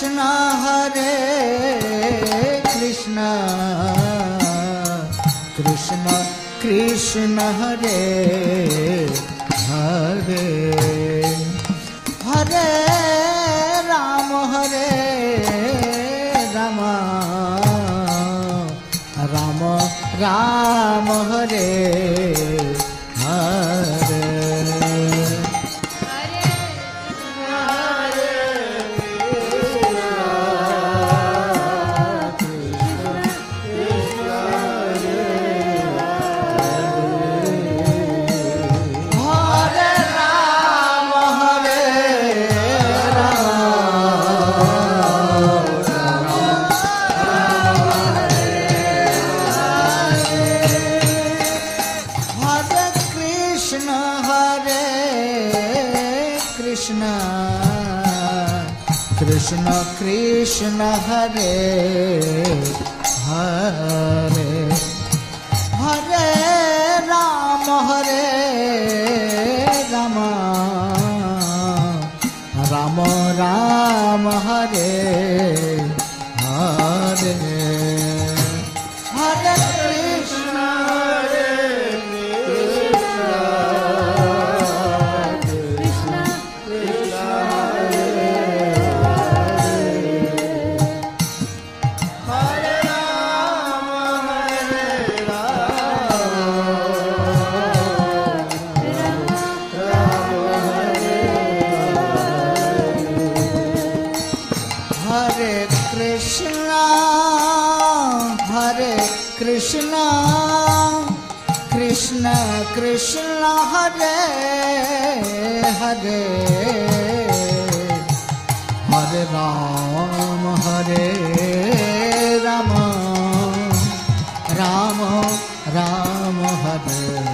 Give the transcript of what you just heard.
Krishna Hare Krishna Krishna Krishna Hare Hare Hare Ram Ram Ram Hare Hare Krishna Krishna Hare Hare Hare Ram Ram Ram Hare Hare Hare Krishna Krishna Krishna Krishna Hare Hare Hare Ram Ram Ram Ram Hare